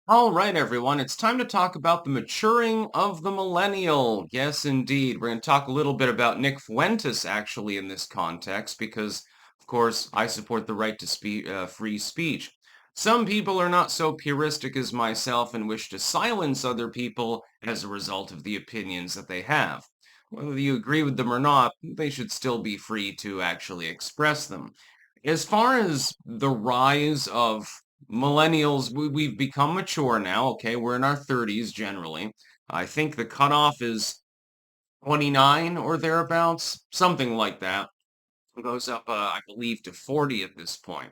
All right, everyone, it's time to talk about the maturing of the millennial. Yes, indeed. We're going to talk a little bit about Nick Fuentes actually in this context because, of course, I support the right to free speech. Some people are not so puristic as myself and wish to silence other people as a result of the opinions that they have. Whether you agree with them or not, they should still be free to actually express them. As far as the rise of millennials, we've become mature now. Okay, we're in our 30s generally. I think the cutoff is 29 or thereabouts, something like that. It goes up, I believe, to 40 at this point.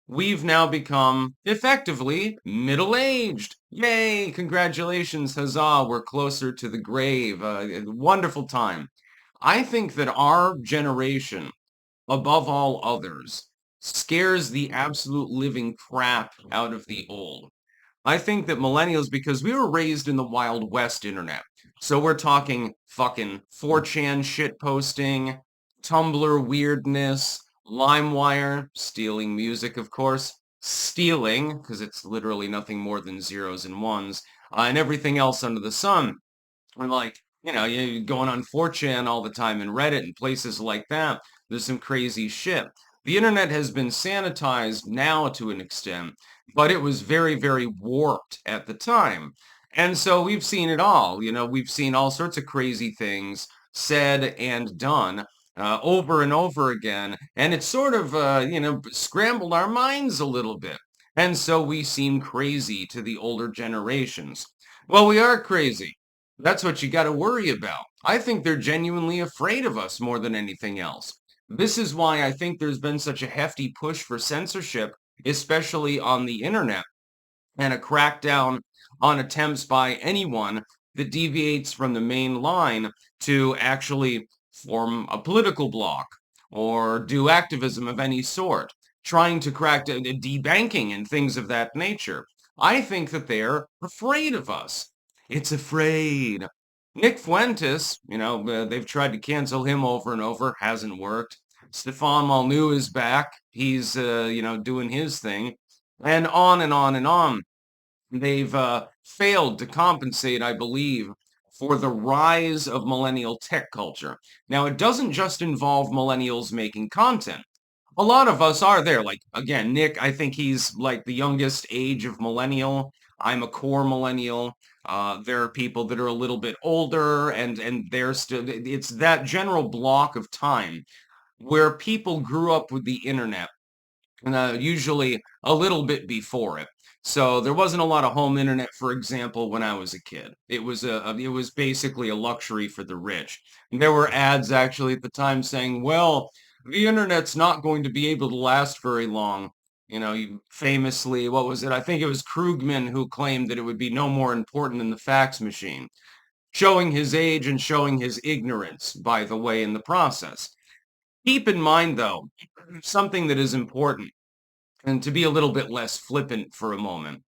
We've now become effectively middle-aged. Yay! Congratulations, huzzah! We're closer to the grave. Wonderful time. I think that our generation above all others, scares the absolute living crap out of the old. I think that millennials, because we were raised in the Wild West internet, so we're talking fucking 4chan shit posting, Tumblr weirdness, LimeWire, stealing music, of course, stealing, because it's literally nothing more than zeros and ones, and everything else under the sun. And like, you're going on 4chan all the time and Reddit and places like that. There's some crazy shit. The internet has been sanitized now to an extent, but it was very, very warped at the time. And so we've seen it all. We've seen all sorts of crazy things said and done over and over again. And it sort of, scrambled our minds a little bit. And so we seem crazy to the older generations. Well, we are crazy. That's what you got to worry about. I think they're genuinely afraid of us more than anything else. This is why I think there's been such a hefty push for censorship, especially on the internet, and a crackdown on attempts by anyone that deviates from the main line to actually form a political bloc or do activism of any sort, trying to crack down debanking and things of that nature. I think that they're afraid of us. It's afraid. Nick Fuentes, they've tried to cancel him over and over, hasn't worked. Stefan Molyneux is back. He's, doing his thing. And on and on and on. They've failed to compensate, I believe, for the rise of millennial tech culture. Now, it doesn't just involve millennials making content. A lot of us are there. Like, again, Nick, I think he's like the youngest age of millennial. I'm a core millennial. There are people that are a little bit older, and they're still, it's that general block of time where people grew up with the internet usually a little bit before it. So there wasn't a lot of home internet, for example, when I was a kid. It was basically a luxury for the rich. And there were ads actually at the time saying, "Well, the internet's not going to be able to last very long." Famously, what was it? I think it was Krugman who claimed that it would be no more important than the fax machine, showing his age and showing his ignorance, by the way, in the process. Keep in mind, though, something that is important and to be a little bit less flippant for a moment.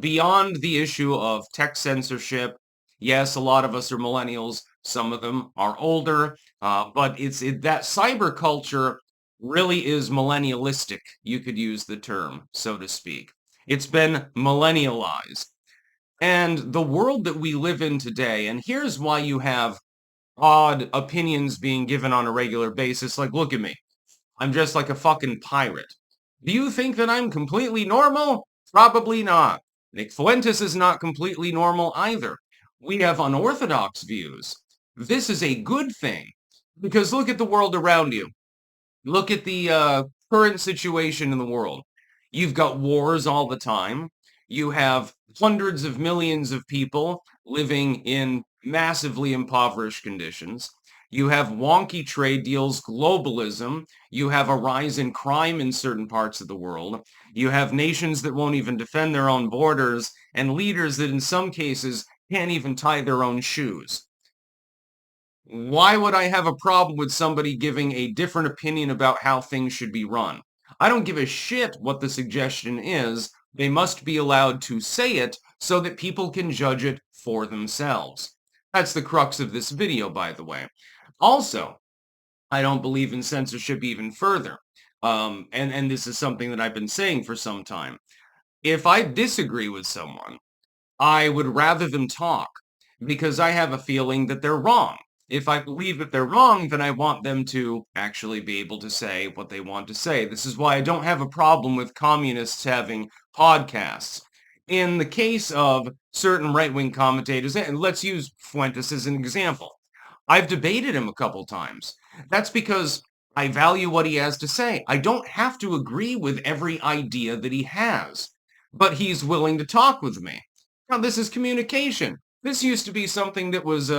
Beyond the issue of tech censorship, yes, a lot of us are millennials. Some of them are older, but that cyber culture really is millennialistic. You could use the term, so to speak. It's been millennialized. And the world that we live in today, and here's why you have odd opinions being given on a regular basis. Like, look at me. I'm just like a fucking pirate. Do you think that I'm completely normal? Probably not. Nick Fuentes is not completely normal either. We have unorthodox views. This is a good thing because look at the world around you. Look at the current situation in the world. You've got wars all the time. You have hundreds of millions of people living in massively impoverished conditions. You have wonky trade deals, globalism. You have a rise in crime in certain parts of the world. You have nations that won't even defend their own borders and leaders that in some cases can't even tie their own shoes. Why would I have a problem with somebody giving a different opinion about how things should be run? I don't give a shit what the suggestion is. They must be allowed to say it so that people can judge it for themselves. That's the crux of this video, by the way. Also, I don't believe in censorship even further. And this is something that I've been saying for some time. If I disagree with someone, I would rather them talk because I have a feeling that they're wrong. If I believe that they're wrong, then I want them to actually be able to say what they want to say. This is why I don't have a problem with communists having podcasts. In the case of certain right-wing commentators, and let's use Fuentes as an example, I've debated him a couple times. That's because I value what he has to say. I don't have to agree with every idea that he has, but he's willing to talk with me. Now, this is communication. This used to be something that was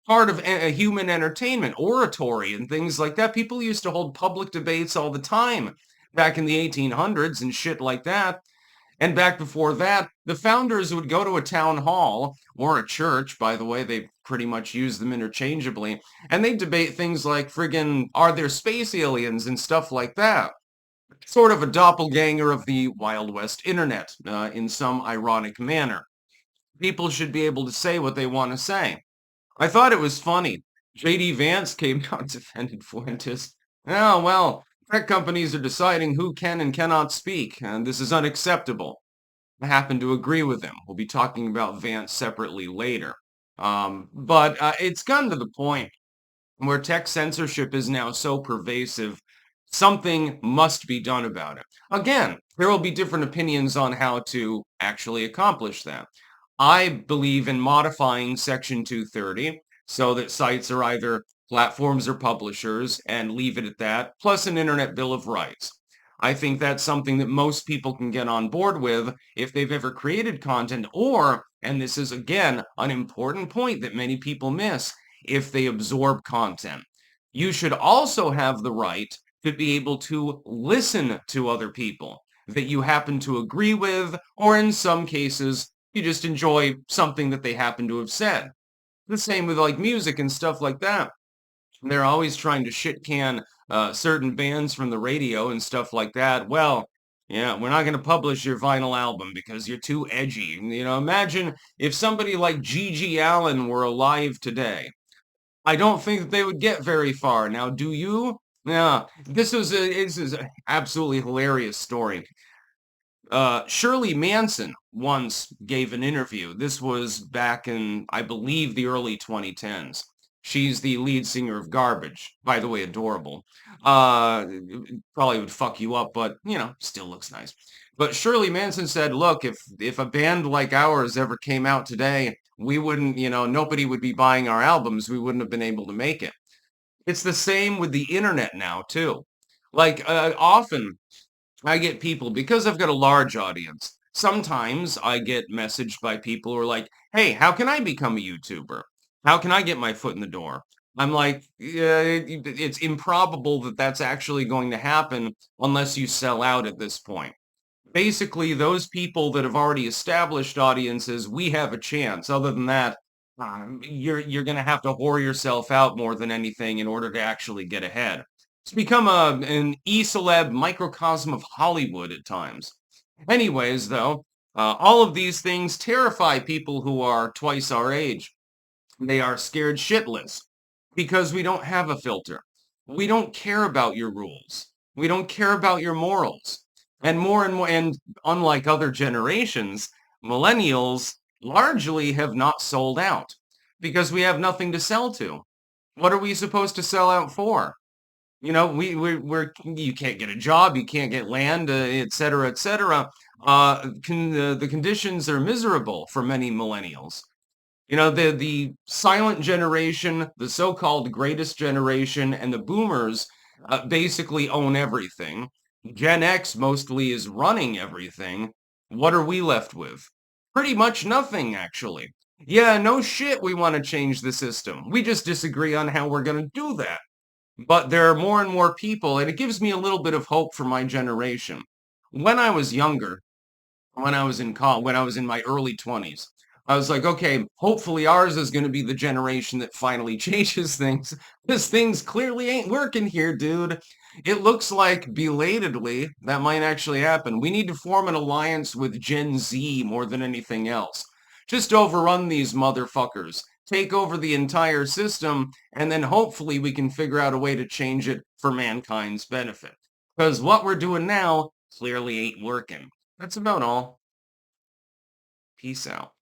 part of human entertainment, oratory, and things like that. People used to hold public debates all the time back in the 1800s and shit like that. And back before that, the founders would go to a town hall or a church, by the way, they pretty much use them interchangeably, and they debate things like friggin' are there space aliens and stuff like that. Sort of a doppelganger of the Wild West internet in some ironic manner. People should be able to say what they want to say. I thought it was funny. J.D. Vance came out and defended Fuentes. Oh, well, tech companies are deciding who can and cannot speak, and this is unacceptable. I happen to agree with him. We'll be talking about Vance separately later. But it's gotten to the point where tech censorship is now so pervasive, something must be done about it. Again, there will be different opinions on how to actually accomplish that. I believe in modifying Section 230 so that sites are either platforms or publishers and leave it at that, plus an Internet Bill of Rights. I think that's something that most people can get on board with if they've ever created content, or, and this is again an important point that many people miss, if they absorb content. You should also have the right to be able to listen to other people that you happen to agree with, or in some cases, you just enjoy something that they happen to have said. The same with like music and stuff like that. They're always trying to shit can certain bands from the radio and stuff like that. Well, yeah, we're not going to publish your vinyl album because you're too edgy. You know, imagine if somebody like Gigi Allen were alive today. I don't think that they would get very far. Now, do you? Yeah, this is an absolutely hilarious story. Shirley Manson once gave an interview. This was back in, I believe, the early 2010s. She's the lead singer of Garbage. By the way, adorable. Probably would fuck you up, but, you know, still looks nice. But Shirley Manson said, look, if a band like ours ever came out today, we wouldn't, you know, nobody would be buying our albums. We wouldn't have been able to make it. It's the same with the internet now, too. Like, often I get people, because I've got a large audience, sometimes I get messaged by people who are like, hey, how can I become a YouTuber? How can I get my foot in the door? I'm like, yeah, it's improbable that that's actually going to happen unless you sell out at this point. Basically, those people that have already established audiences, we have a chance. Other than that, you're going to have to whore yourself out more than anything in order to actually get ahead. It's become an e-celeb microcosm of Hollywood at times. Anyways, though, all of these things terrify people who are twice our age. They are scared shitless because we don't have a filter. We don't care about your rules. We don't care about your morals. And more, and unlike other generations, millennials largely have not sold out because we have nothing to sell to. What are we supposed to sell out for? You know, you can't get a job, you can't get land, et cetera, et cetera. The conditions are miserable for many millennials. You know, the silent generation, the so-called greatest generation, and the boomers basically own everything. Gen X mostly is running everything. What are we left with? Pretty much nothing, actually. Yeah, no shit we want to change the system. We just disagree on how we're going to do that. But there are more and more people, and it gives me a little bit of hope for my generation. When I was younger, when I was in college, when I was in my early 20s, I was like, okay, hopefully ours is going to be the generation that finally changes things, because things clearly ain't working here, dude. It looks like belatedly that might actually happen. We need to form an alliance with Gen Z more than anything else. Just overrun these motherfuckers, take over the entire system, and then hopefully we can figure out a way to change it for mankind's benefit. Because what we're doing now clearly ain't working. That's about all. Peace out.